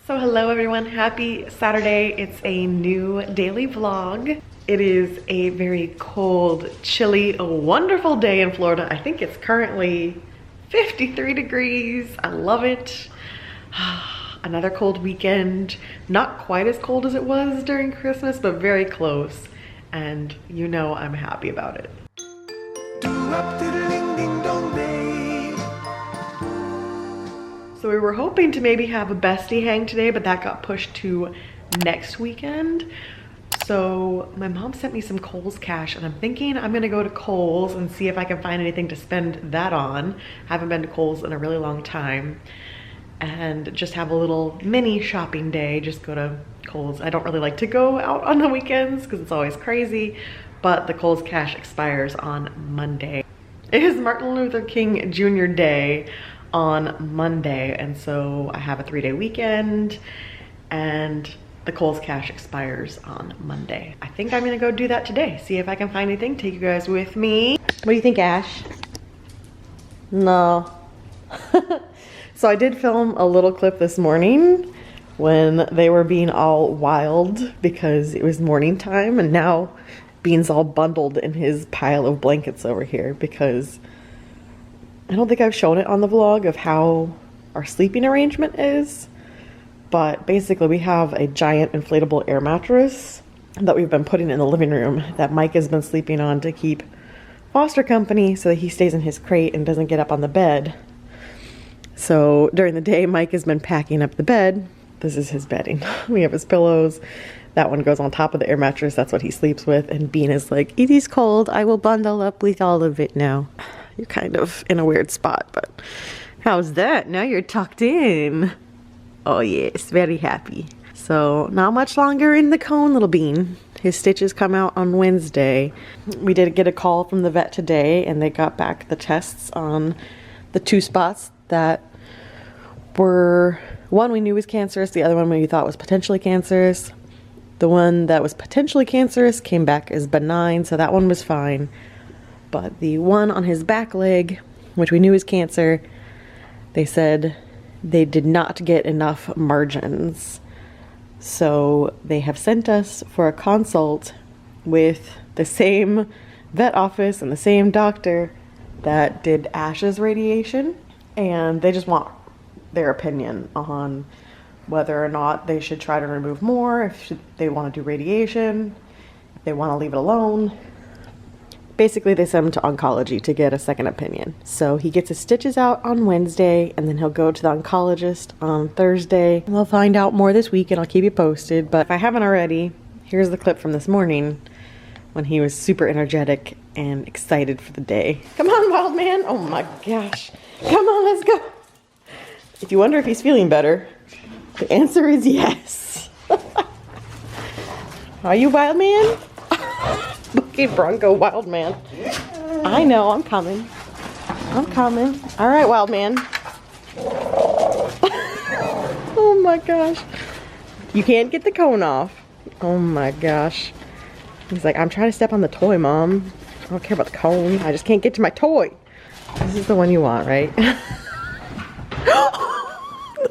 So hello everyone, happy Saturday. It's a new daily vlog. It is a very cold, chilly, wonderful day in Florida. I think it's currently 53 degrees. I love it. Another cold weekend. Not quite as cold as it was during Christmas, but very close. And you know I'm happy about it. So we were hoping to maybe have a bestie hang today, but that got pushed to next weekend. So my mom sent me some Kohl's cash and I'm thinking I'm gonna go to Kohl's and see if I can find anything to spend that on. Haven't been to Kohl's in a really long time. And just have a little mini shopping day, just go to Kohl's. I don't really like to go out on the weekends because it's always crazy, but the Kohl's cash expires on Monday. It is Martin Luther King Jr. Day on Monday, and so I have a 3-day weekend and the Kohl's cash expires on Monday. I think I'm gonna go do that today, see if I can find anything, take you guys with me. What do you think, Ash? No. So I did film a little clip this morning when they were being all wild because it was morning time, and now Bean's all bundled in his pile of blankets over here because I don't think I've shown it on the vlog of how our sleeping arrangement is, but basically we have a giant inflatable air mattress that we've been putting in the living room that Mike has been sleeping on to keep Foster company so that he stays in his crate and doesn't get up on the bed. So during the day, Mike has been packing up the bed. This is his bedding. We have his pillows. That one goes on top of the air mattress. That's what he sleeps with. And Bean is like, it is cold. I will bundle up with all of it now. You're kind of in a weird spot, but how's that? Now you're tucked in. Oh yes, very happy. So not much longer in the cone, little Bean. His stitches come out on Wednesday. We did get a call from the vet today and they got back the tests on the 2 spots that were, one we knew was cancerous, the other one we thought was potentially cancerous. The one that was potentially cancerous came back as benign, so that one was fine. But the one on his back leg, which we knew was cancer, they said they did not get enough margins. So they have sent us for a consult with the same vet office and the same doctor that did Ash's radiation. And they just want their opinion on whether or not they should try to remove more, if they want to do radiation, if they want to leave it alone. Basically, they send him to oncology to get a second opinion. So he gets his stitches out on Wednesday, and then he'll go to the oncologist on Thursday. We'll find out more this week, and I'll keep you posted. But if I haven't already, here's the clip from this morning when he was super energetic and excited for the day. Come on, wild man. Oh my gosh. Come on, let's go. If you wonder if he's feeling better, the answer is yes. Are you wild man? Okay, Bronco, wild man. I know, I'm coming. I'm coming. All right, wild man. Oh my gosh. You can't get the cone off. Oh my gosh. He's like, I'm trying to step on the toy, Mom. I don't care about the cone. I just can't get to my toy. This is the one you want, right? The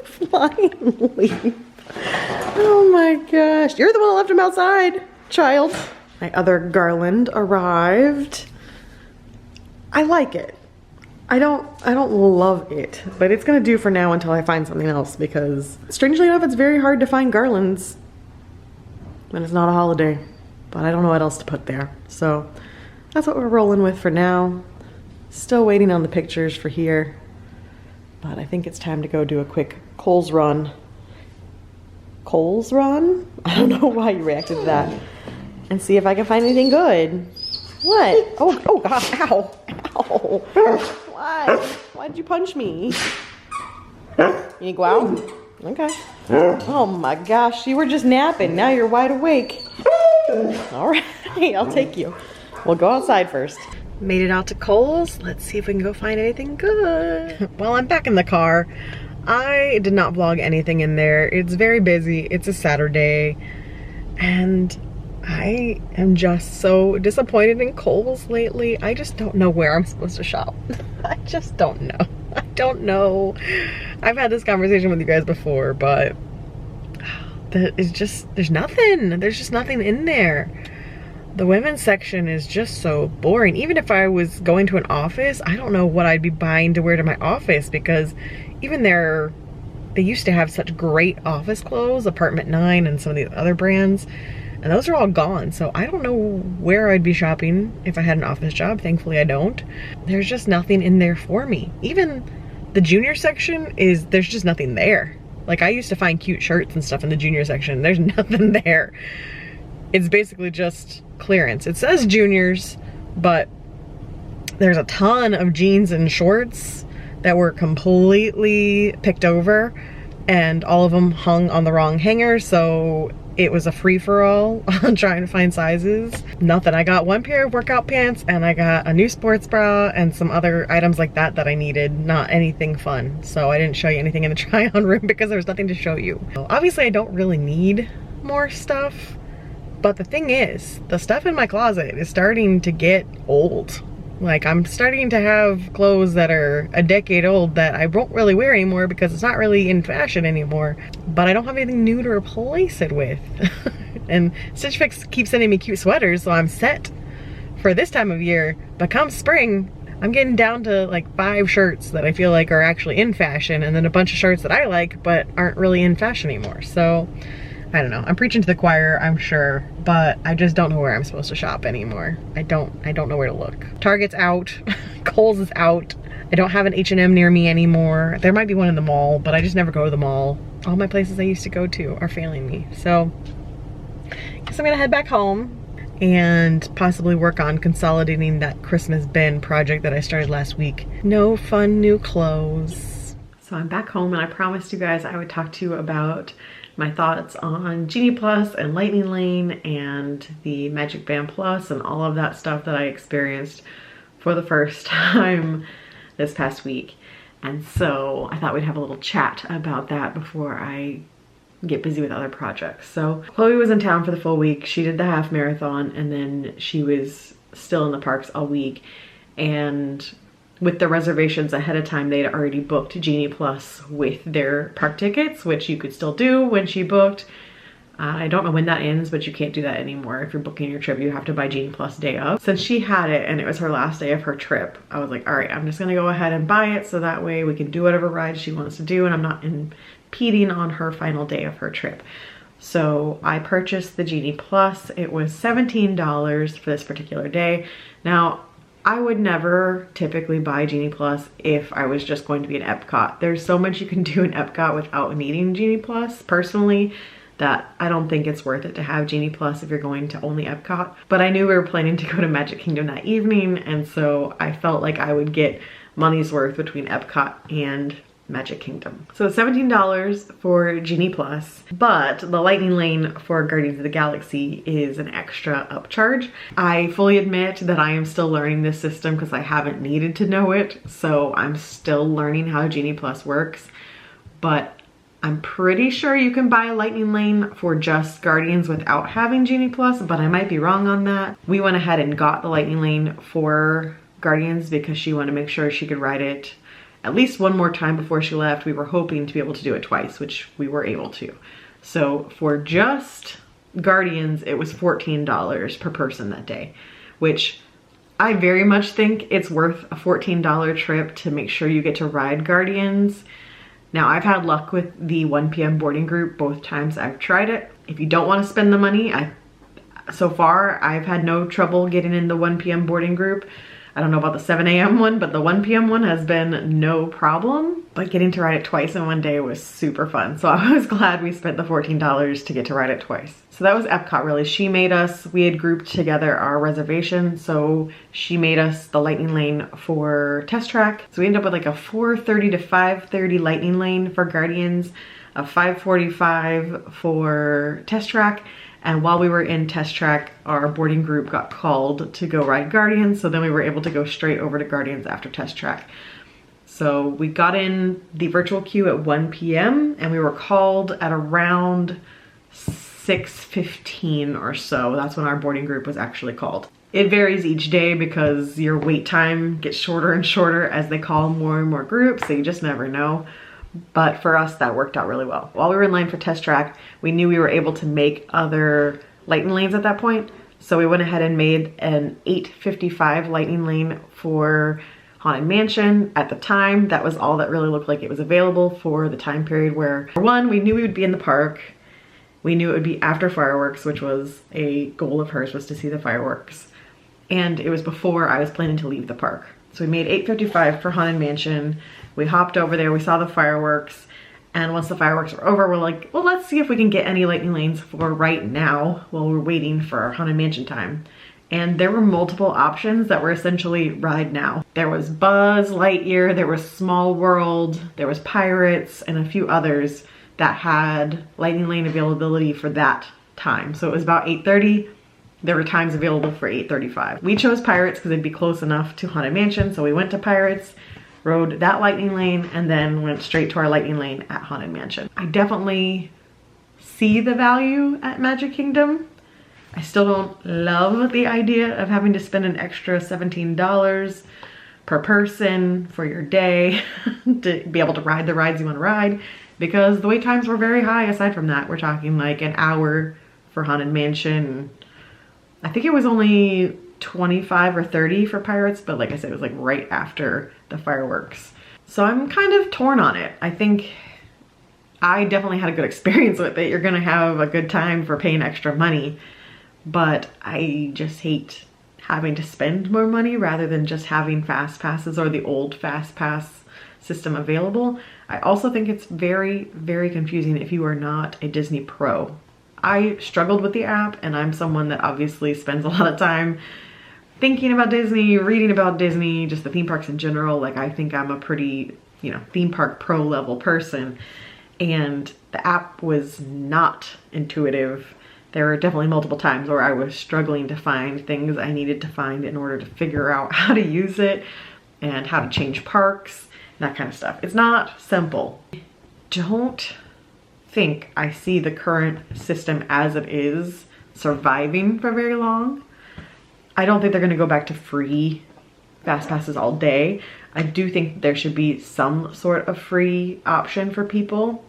flying leaf. Oh my gosh. You're the one that left him outside, child. My other garland arrived. I like it. I don't love it, but it's gonna do for now until I find something else because strangely enough, it's very hard to find garlands when it's not a holiday, but I don't know what else to put there. So that's what we're rolling with for now. Still waiting on the pictures for here, but I think it's time to go do a quick Kohl's run. Kohl's run? I don't know why you reacted to that. And see if I can find anything good. What? Oh God, ow, ow. Why? Why'd you punch me? You need to go out? Okay. Oh my gosh, you were just napping. Now you're wide awake. All right, I'll take you. We'll go outside first. Made it out to Kohl's. Let's see if we can go find anything good. Well, I'm back in the car. I did not vlog anything in there. It's very busy. It's a Saturday. And I am just so disappointed in Kohl's lately. I just don't know where I'm supposed to shop. I just don't know. I don't know. I've had this conversation with you guys before, but there's nothing. There's just nothing in there. The women's section is just so boring. Even if I was going to an office, I don't know what I'd be buying to wear to my office, because even there, they used to have such great office clothes, Apartment 9 and some of the other brands, and those are all gone. So I don't know where I'd be shopping if I had an office job. Thankfully I don't. There's just nothing in there for me. Even the junior section there's just nothing there. Like, I used to find cute shirts and stuff in the junior section. There's nothing there. It's basically just clearance. It says juniors, but there's a ton of jeans and shorts that were completely picked over, and all of them hung on the wrong hanger, so it was a free-for-all on trying to find sizes. Nothing. I got one pair of workout pants, and I got a new sports bra and some other items like that that I needed. Not anything fun. So I didn't show you anything in the try-on room because there was nothing to show you. Obviously, I don't really need more stuff, but the thing is, the stuff in my closet is starting to get old. Like, I'm starting to have clothes that are a decade old that I won't really wear anymore because it's not really in fashion anymore. But I don't have anything new to replace it with. And Stitch Fix keeps sending me cute sweaters, so I'm set for this time of year. But come spring, I'm getting down to like 5 shirts that I feel like are actually in fashion, and then a bunch of shirts that I like but aren't really in fashion anymore. So I don't know. I'm preaching to the choir, I'm sure, but I just don't know where I'm supposed to shop anymore. I don't know where to look. Target's out. Kohl's is out. I don't have an H&M near me anymore. There might be one in the mall, but I just never go to the mall. All my places I used to go to are failing me. So I guess I'm gonna head back home and possibly work on consolidating that Christmas bin project that I started last week. No fun new clothes. So I'm back home, and I promised you guys I would talk to you about my thoughts on Genie Plus and Lightning Lane and the Magic Band Plus and all of that stuff that I experienced for the first time this past week. And so I thought we'd have a little chat about that before I get busy with other projects. So Chloe was in town for the full week. She did the half marathon, and then she was still in the parks all week. And with the reservations ahead of time, they'd already booked Genie Plus with their park tickets, which you could still do when she booked. I don't know when that ends, but you can't do that anymore. If you're booking your trip, you have to buy Genie Plus day of. Since she had it and it was her last day of her trip, I was like, all right, I'm just gonna go ahead and buy it so that way we can do whatever ride she wants to do and I'm not impeding on her final day of her trip. So I purchased the Genie Plus. It was $17 for this particular day. Now, I would never typically buy Genie Plus if I was just going to be in Epcot. There's so much you can do in Epcot without needing Genie Plus, personally, that I don't think it's worth it to have Genie Plus if you're going to only Epcot. But I knew we were planning to go to Magic Kingdom that evening, and so I felt like I would get money's worth between Epcot and Magic Kingdom. So $17 for Genie Plus, but the Lightning Lane for Guardians of the Galaxy is an extra upcharge. I fully admit that I am still learning this system because I haven't needed to know it, so I'm still learning how Genie Plus works, but I'm pretty sure you can buy a Lightning Lane for just Guardians without having Genie Plus, but I might be wrong on that. We went ahead and got the Lightning Lane for Guardians because she wanted to make sure she could ride it at least one more time before she left. We were hoping to be able to do it twice, which we were able to. So for just Guardians, it was $14 per person that day, which I very much think it's worth a $14 trip to make sure you get to ride Guardians. Now, I've had luck with the 1 p.m. boarding group both times I've tried it. If you don't want to spend the money, so far I've had no trouble getting in the 1 p.m. boarding group. I don't know about the 7 a.m. one, but the 1 p.m. one has been no problem. But getting to ride it twice in one day was super fun. So I was glad we spent the $14 to get to ride it twice. So that was Epcot really. She made us, we had grouped together our reservation. So she made us the Lightning Lane for Test Track. So we ended up with like a 4:30 to 5:30 Lightning Lane for Guardians, a 5:45 for Test Track. And while we were in Test Track, our boarding group got called to go ride Guardians, so then we were able to go straight over to Guardians after Test Track. So we got in the virtual queue at 1 p.m. and we were called at around 6:15 or so. That's when our boarding group was actually called. It varies each day because your wait time gets shorter and shorter as they call more and more groups, so you just never know. but for us that worked out really well. While we were in line for Test Track, we knew we were able to make other lightning lanes at that point, so we went ahead and made an 8:55 lightning lane for Haunted Mansion. At the time, that was all that really looked like it was available for the time period where, for one, we knew we would be in the park. We knew it would be after fireworks, which was a goal of hers, was to see the fireworks. And it was before I was planning to leave the park. So we made 8:55 for Haunted Mansion. We hopped over there, we saw the fireworks, and once the fireworks were over, we're like, well, let's see if we can get any lightning lanes for right now while we're waiting for our Haunted Mansion time. And there were multiple options that were essentially ride now. There was Buzz Lightyear, there was Small World, there was Pirates, and a few others that had lightning lane availability for that time. So it was about 8:30. There were times available for 8:35. We chose Pirates because it'd be close enough to Haunted Mansion, so we went to Pirates, rode that lightning lane, and then went straight to our lightning lane at Haunted Mansion. I definitely see the value at Magic Kingdom. I still don't love the idea of having to spend an extra $17 per person for your day to be able to ride the rides you want to ride, because the wait times were very high. Aside from that, we're talking like an hour for Haunted Mansion. I think it was only 25 or 30 for Pirates, but like I said, it was like right after the fireworks. So I'm kind of torn on it. I think I definitely had a good experience with it. You're gonna have a good time for paying extra money, but I just hate having to spend more money rather than just having fast passes or the old fast pass system available. I also think it's very, very confusing if you are not a Disney Pro. I struggled with the app, and I'm someone that obviously spends a lot of time thinking about Disney, reading about Disney, just the theme parks in general. Like, I think I'm a pretty, you know, theme park pro level person, and the app was not intuitive. There were definitely multiple times where I was struggling to find things I needed to find in order to figure out how to use it and how to change parks, that kind of stuff. It's not simple. Don't think I see the current system as it is surviving for very long. I don't think they're going to go back to free fast passes all day. I do think there should be some sort of free option for people,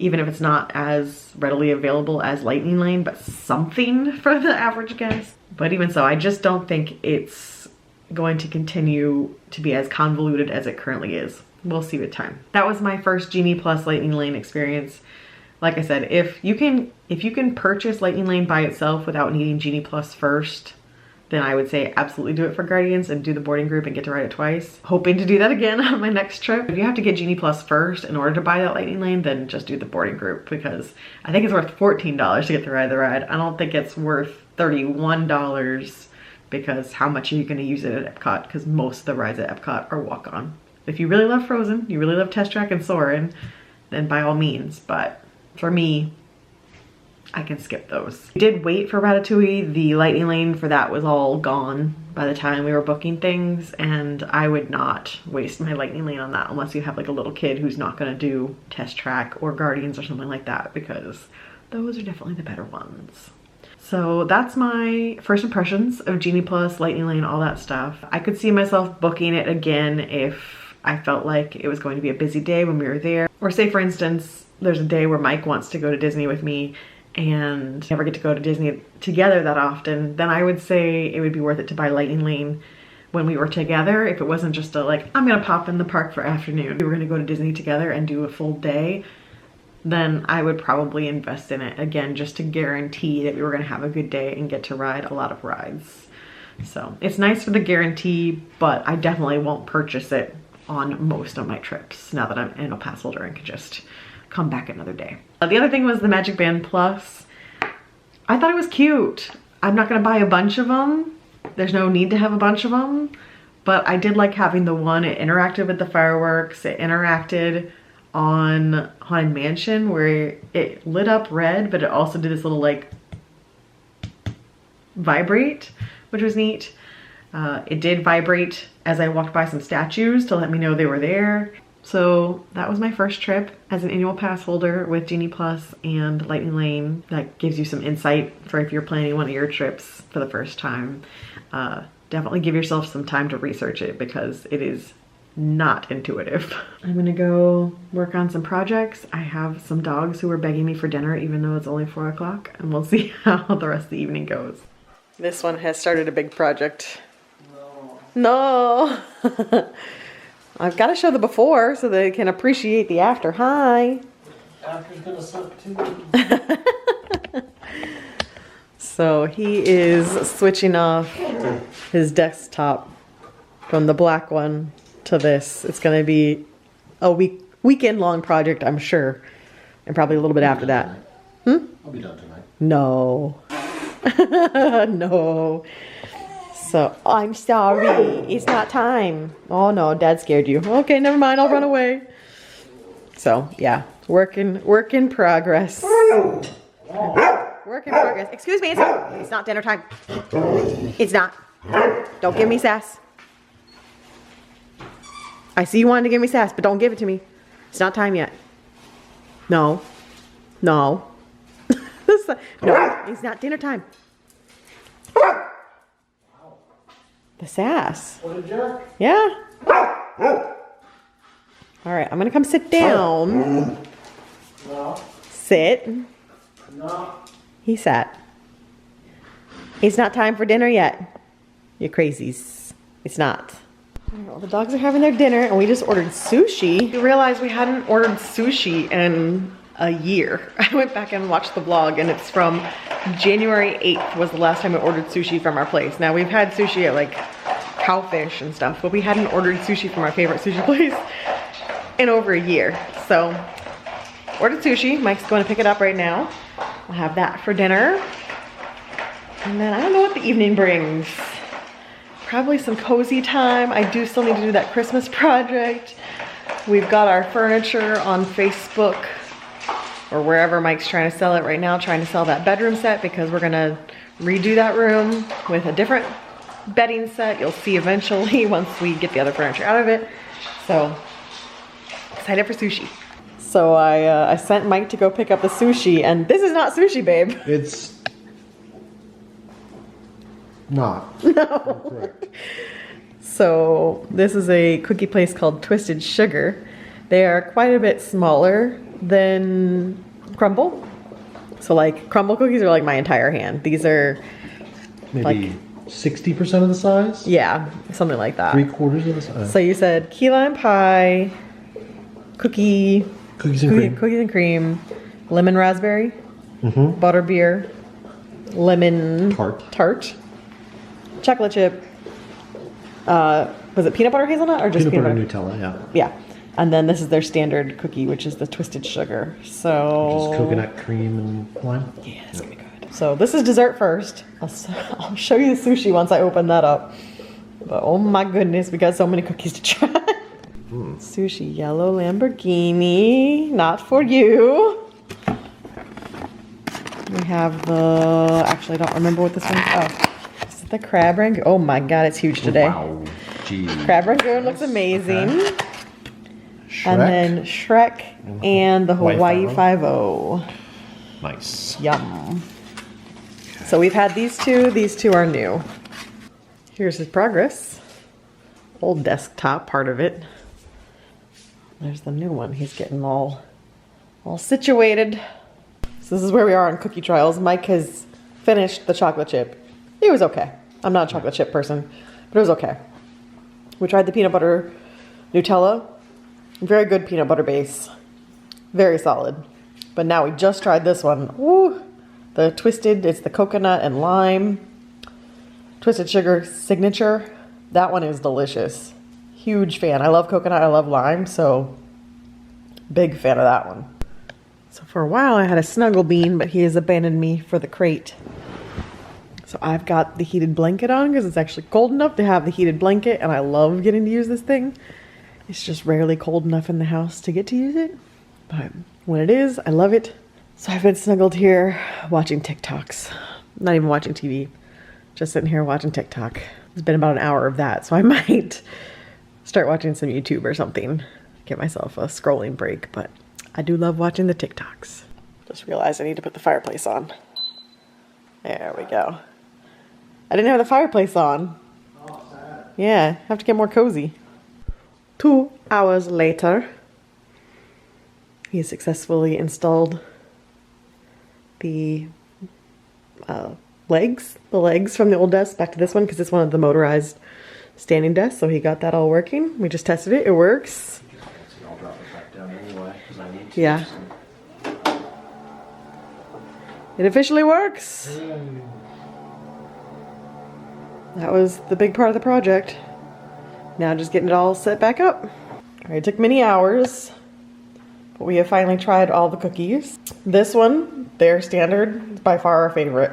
even if it's not as readily available as Lightning Lane, but something for the average guest. But even so, I just don't think it's going to continue to be as convoluted as it currently is. We'll see with time. That was my first Genie Plus Lightning Lane experience. Like I said, if you can purchase Lightning Lane by itself without needing Genie Plus first, then I would say absolutely do it for Guardians and do the boarding group and get to ride it twice. Hoping to do that again on my next trip. If you have to get Genie Plus first in order to buy that Lightning Lane, then just do the boarding group, because I think it's worth $14 to get to ride the ride. I don't think it's worth $31, because how much are you going to use it at Epcot? Because most of the rides at Epcot are walk-on. If you really love Frozen, you really love Test Track and Soarin', then by all means, but for me, I can skip those. We did wait for Ratatouille. The Lightning Lane for that was all gone by the time we were booking things, and I would not waste my Lightning Lane on that unless you have like a little kid who's not gonna do Test Track or Guardians or something like that, because those are definitely the better ones. So that's my first impressions of Genie Plus, Lightning Lane, all that stuff. I could see myself booking it again if I felt like it was going to be a busy day when we were there. Or say, for instance, there's a day where Mike wants to go to Disney with me and never get to go to Disney together that often, then I would say it would be worth it to buy Lightning Lane when we were together. If it wasn't just a like, I'm gonna pop in the park for afternoon, we were gonna go to Disney together and do a full day, then I would probably invest in it again, just to guarantee that we were gonna have a good day and get to ride a lot of rides. So it's nice for the guarantee, but I definitely won't purchase it on most of my trips now that I'm an annual pass holder and can just come back another day. The other thing was the Magic Band Plus. I thought it was cute. I'm not gonna buy a bunch of them. There's no need to have a bunch of them, but I did like having the one. It interacted with the fireworks. It interacted on Haunted Mansion where it lit up red, but it also did this little like vibrate, which was neat. It did vibrate as I walked by some statues to let me know they were there. So that was my first trip as an annual pass holder with Genie Plus and Lightning Lane. That gives you some insight for if you're planning one of your trips for the first time. Definitely give yourself some time to research it, because it is not intuitive. I'm gonna go work on some projects. I have some dogs who are begging me for dinner even though it's only 4 o'clock, and we'll see how the rest of the evening goes. This one has started a big project. No. I've got to show the before so they can appreciate the after. Hi. After's gonna suck too. So he is switching off his desktop from the black one to this. It's going to be a weekend long project, I'm sure, and probably a little bit after that. I'll be done tonight. No. No. So, I'm sorry. It's not time. Oh no, Dad scared you. Okay, never mind. I'll run away. So, yeah. Work in progress. Work in progress. Excuse me, it's not dinner time. It's not. Don't give me sass. I see you wanted to give me sass, but don't give it to me. It's not time yet. No. No. No, it's not dinner time. The sass. What a jerk. Yeah. All right, I'm gonna come sit down. No. Sit. No. He sat. It's not time for dinner yet. You crazies. It's not. Well, the dogs are having their dinner and we just ordered sushi. We realized we hadn't ordered sushi in a year. I went back and watched the vlog and it's from January 8th was the last time I ordered sushi from our place. Now we've had sushi at like Cowfish and stuff, but we hadn't ordered sushi from our favorite sushi place in over a year. So ordered sushi. Mike's going to pick it up right now. I'll have that for dinner. And then I don't know what the evening brings. Probably some cozy time. I do still need to do that Christmas project. We've got our furniture on Facebook or wherever Mike's trying to sell it right now, trying to sell that bedroom set because we're gonna redo that room with a different bedding set. You'll see eventually once we get the other furniture out of it. So excited for sushi. So I sent Mike to go pick up the sushi, and this is not sushi, babe. It's not. No. Correct. So this is a cookie place called Twisted Sugar. They are quite a bit smaller than Crumble. So like Crumble cookies are like my entire hand. These are Maybe like 60% of the size? yeah, something like that. 3/4 of the size. So you said key lime pie, cookies and cream, lemon raspberry, butter beer, lemon tart, chocolate chip. Was it peanut butter hazelnut or just peanut butter Nutella? Yeah. Yeah. And then this is their standard cookie, which is the Twisted Sugar. So Just coconut cream and lime. yeah, it's gonna be good. So this is dessert first. I'll show you the sushi once I open that up. But oh my goodness, we got so many cookies to try. Sushi yellow Lamborghini, not for you. We have the, actually I don't remember what this one is. Oh, is it the crab rangoon? Oh my god, it's huge today. Wow. Gee. Crab rangoon looks amazing. Okay. And then Shrek and the Hawaii Five-O. Nice. Yum. So we've had these two are new. Here's his progress. Old desktop part of it. There's the new one. He's getting all situated. So this is where we are on cookie trials. Mike has finished the chocolate chip. It was okay. I'm not a chocolate chip person, but it was okay. We tried the peanut butter Nutella. Very good peanut butter base. Very solid. But now we just tried this one. Woo! The Twisted, it's the coconut and lime. Twisted Sugar Signature. That one is delicious. Huge fan. I love coconut, I love lime, so big fan of that one. So for a while I had a Snuggle Bean, but he has abandoned me for the crate. So I've got the heated blanket on because it's actually cold enough to have the heated blanket, and I love getting to use this thing. It's just rarely cold enough in the house to get to use it, but when it is, I love it. So I've been snuggled here watching TikToks. Not even watching TV, just sitting here watching TikTok. It's been about an hour of that, so I might start watching some YouTube or something. Get myself a scrolling break, but I do love watching the TikToks. Just realized I need to put the fireplace on. There we go. I didn't have the fireplace on. Yeah, have to get more cozy. 2 hours later, he successfully installed the legs from the old desk back to this one because this one had the motorized standing desk, so he got that all working. We just tested it. It works. I'll drop it back down anyway because I need to. Yeah. It officially works. That was the big part of the project. Now just getting it all set back up. All right, it took many hours, but we have finally tried all the cookies. This one, their standard, is by far our favorite.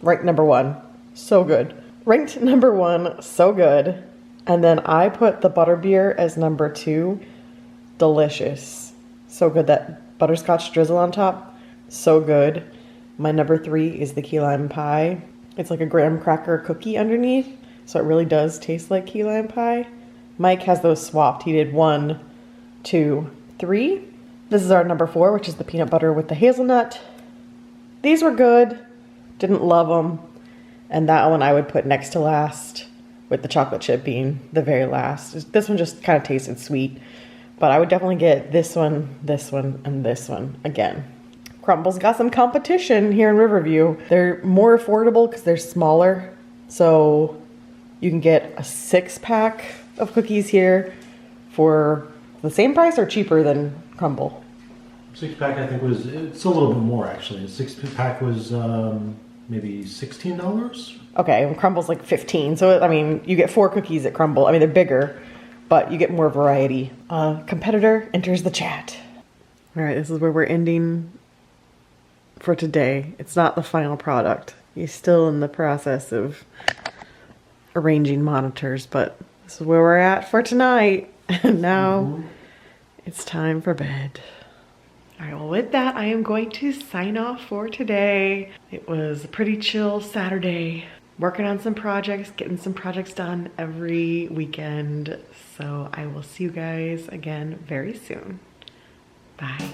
Ranked number 1. So good. Ranked number 1, so good. And then I put the butterbeer as number 2. Delicious. So good. That butterscotch drizzle on top, so good. My number 3 is the key lime pie. It's like a graham cracker cookie underneath, so it really does taste like key lime pie. Mike has those swapped. He did 1, 2, 3. This is our number 4, which is the peanut butter with the hazelnut. These were good. Didn't love them. And that one I would put next to last, with the chocolate chip being the very last. This one just kind of tasted sweet. But I would definitely get this one, and this one again. Crumble's got some competition here in Riverview. They're more affordable because they're smaller. So you can get a 6-pack of cookies here for the same price or cheaper than Crumble. 6-pack I think it's a little bit more actually. A 6-pack was maybe $16. Okay, and Crumble's like 15. So, I mean, you get 4 cookies at Crumble. I mean, they're bigger, but you get more variety. Competitor enters the chat. All right, this is where we're ending for today. It's not the final product. He's still in the process of arranging monitors, but this is where we're at for tonight. And now it's time for bed. All right, well, with that, I am going to sign off for today. It was a pretty chill Saturday, working on some projects, getting some projects done every weekend. So I will see you guys again very soon. Bye.